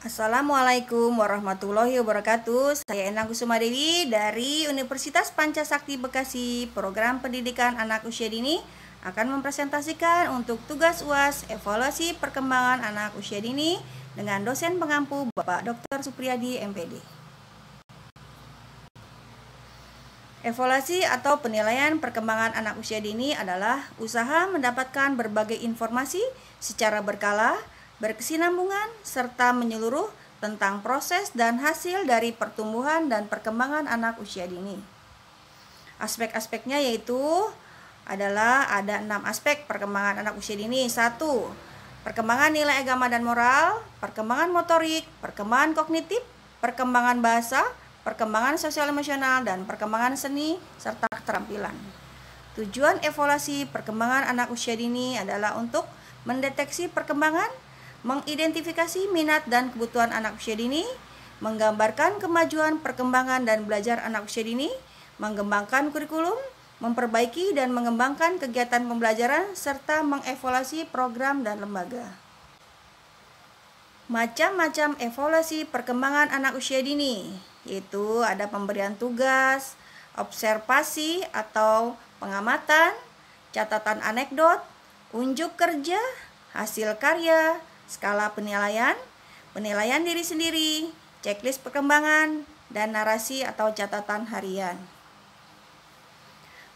Assalamualaikum warahmatullahi wabarakatuh. Saya Endang Kusuma Dewi dari Universitas Pancasakti Bekasi. Program Pendidikan Anak Usia Dini akan mempresentasikan untuk tugas UAS evaluasi perkembangan anak usia dini dengan dosen pengampu Bapak Dr. Supriyadi MPD. Evaluasi atau penilaian perkembangan anak usia dini adalah usaha mendapatkan berbagai informasi secara berkala, berkesinambungan, serta menyeluruh tentang proses dan hasil dari pertumbuhan dan perkembangan anak usia dini. Aspek-aspeknya yaitu adalah ada 6 aspek perkembangan anak usia dini. 1. Perkembangan nilai agama dan moral, perkembangan motorik, perkembangan kognitif, perkembangan bahasa, perkembangan sosial emosional, dan perkembangan seni serta keterampilan. Tujuan evaluasi perkembangan anak usia dini adalah untuk mendeteksi perkembangan, mengidentifikasi minat dan kebutuhan anak usia dini, menggambarkan kemajuan perkembangan dan belajar anak usia dini, mengembangkan kurikulum, memperbaiki dan mengembangkan kegiatan pembelajaran, serta mengevaluasi program dan lembaga. Macam-macam evaluasi perkembangan anak usia dini, yaitu ada pemberian tugas, observasi atau pengamatan, catatan anekdot, unjuk kerja, hasil karya, skala penilaian, penilaian diri sendiri, checklist perkembangan, dan narasi atau catatan harian.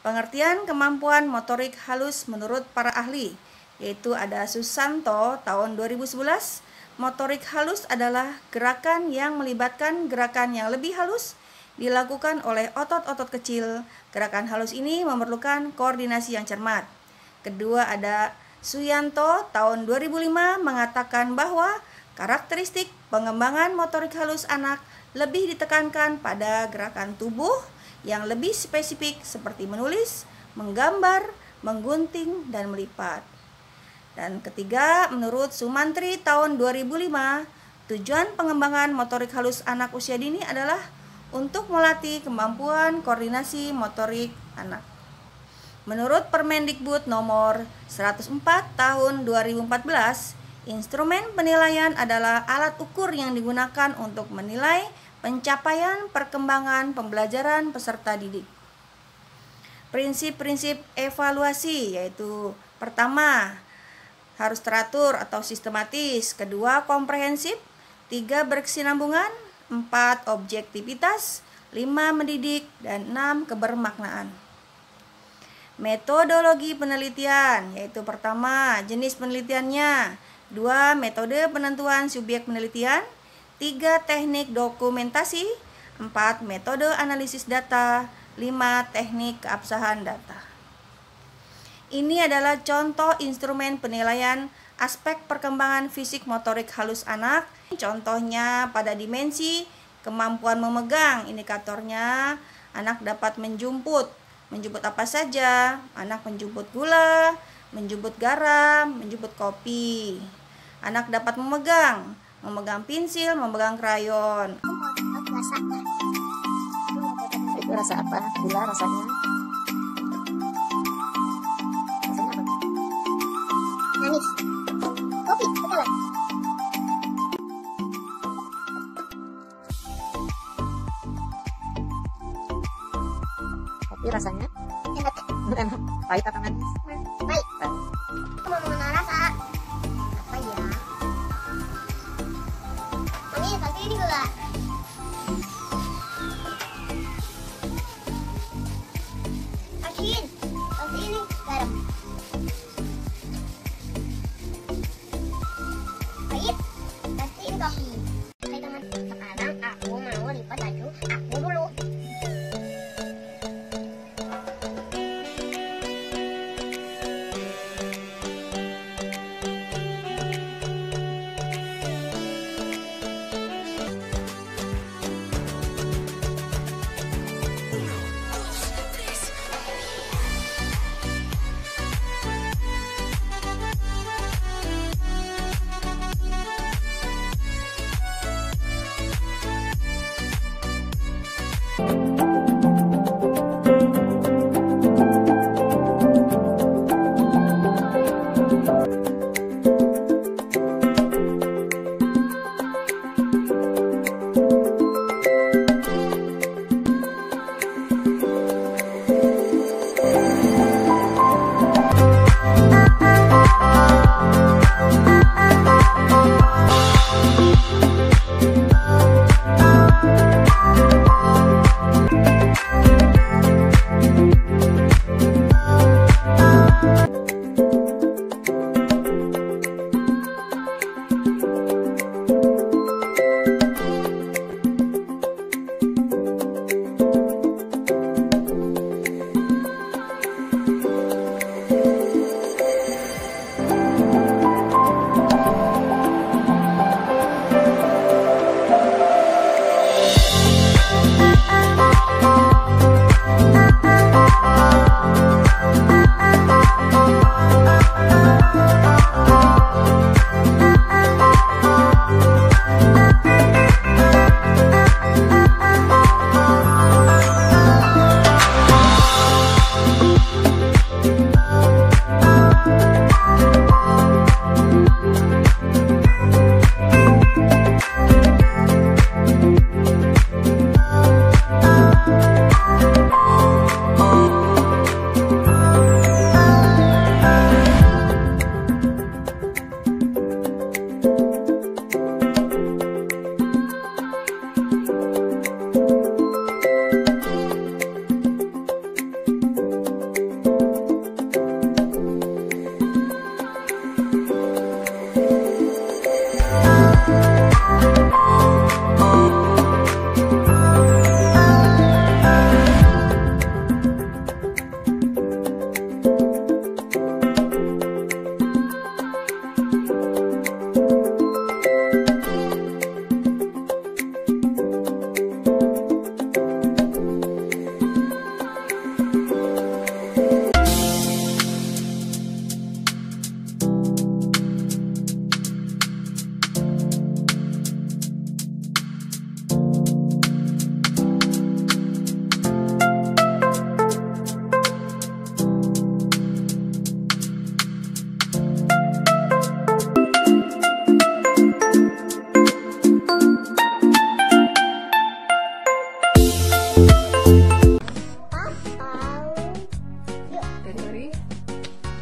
Pengertian kemampuan motorik halus menurut para ahli, yaitu ada Susanto tahun 2011. Motorik halus adalah gerakan yang melibatkan gerakan yang lebih halus dilakukan oleh otot-otot kecil. Gerakan halus ini memerlukan koordinasi yang cermat. Kedua ada Suyanto tahun 2005 mengatakan bahwa karakteristik pengembangan motorik halus anak lebih ditekankan pada gerakan tubuh yang lebih spesifik seperti menulis, menggambar, menggunting, dan melipat. Dan ketiga, menurut Sumantri tahun 2005, tujuan pengembangan motorik halus anak usia dini adalah untuk melatih kemampuan koordinasi motorik anak. Menurut Permendikbud nomor 104 tahun 2014, instrumen penilaian adalah alat ukur yang digunakan untuk menilai pencapaian perkembangan pembelajaran peserta didik. Prinsip-prinsip evaluasi yaitu pertama, harus teratur atau sistematis, kedua, komprehensif, 3, berkesinambungan, 4, objektivitas, 5, mendidik, dan 6, kebermaknaan. Metodologi penelitian, yaitu pertama, jenis penelitiannya, 2, metode penentuan subjek penelitian, 3, teknik dokumentasi, 4, metode analisis data, 5, teknik keabsahan data. Ini adalah contoh instrumen penilaian aspek perkembangan fisik motorik halus anak. Contohnya pada dimensi kemampuan memegang, indikatornya anak dapat menjemput apa saja? Anak menjemput gula, menjemput garam, menjemput kopi. Anak dapat memegang pensil, memegang krayon. Itu rasa apa? Gula rasanya? Rasanya apa? Manis. Kopi, betul. Kopi rasanya? Enak. Enak. Pahit atau manis? Pahit. Aku mau mengenal rasa. Apa ya? Manis, pasti ini gula. Asin, pasti ini garam. Pahit, pasti ini kopi. Hai teman, sekarang aku mau lipat baju aku dulu.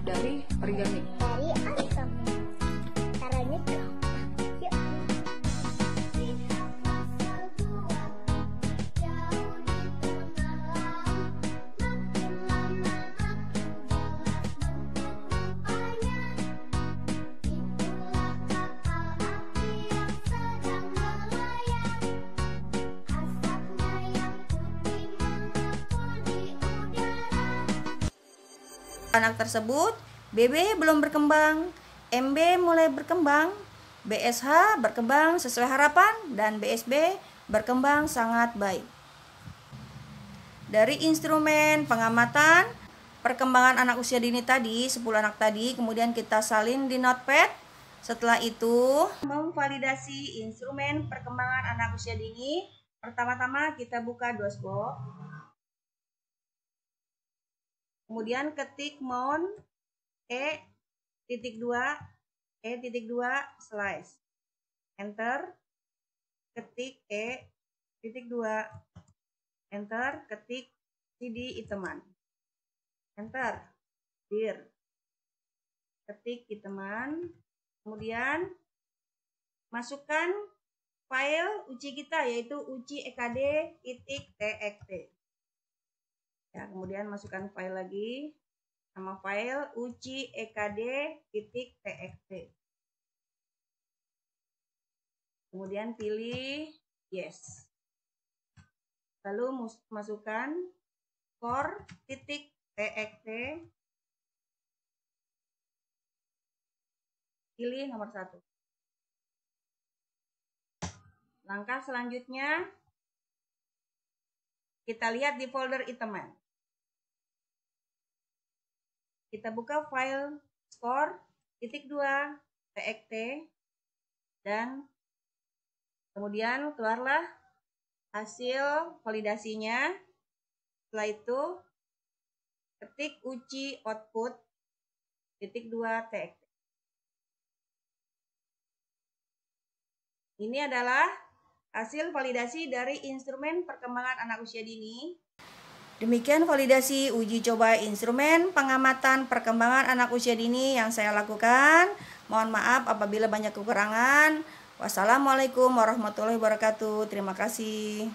Dari origami. Dari asam. Caranya tuh. Yuk. Anak tersebut, BB belum berkembang, MB mulai berkembang, BSH berkembang sesuai harapan, dan BSB berkembang sangat baik. Dari instrumen pengamatan perkembangan anak usia dini tadi, 10 anak tadi, kemudian kita salin di notepad. Setelah itu, memvalidasi instrumen perkembangan anak usia dini. Pertama-tama kita buka dosbox. Kemudian ketik mount E.2 slice. Enter. Ketik E.2. Enter. Ketik CD iteman. Enter. Dir. Ketik iteman. Kemudian masukkan file uji kita, yaitu uji ekd.txt. Ya, kemudian masukkan file lagi, nama file uji ekd.txt. Kemudian pilih yes. Lalu masukkan core.txt. Pilih nomor 1. Langkah selanjutnya, kita lihat di folder iteman. Kita buka file score.2.txt dan kemudian keluarlah hasil validasinya. Setelah itu ketik uji output.2.txt. Ini adalah hasil validasi dari instrumen perkembangan anak usia dini. Demikian validasi uji coba instrumen pengamatan perkembangan anak usia dini yang saya lakukan. Mohon maaf apabila banyak kekurangan. Wassalamualaikum warahmatullahi wabarakatuh. Terima kasih.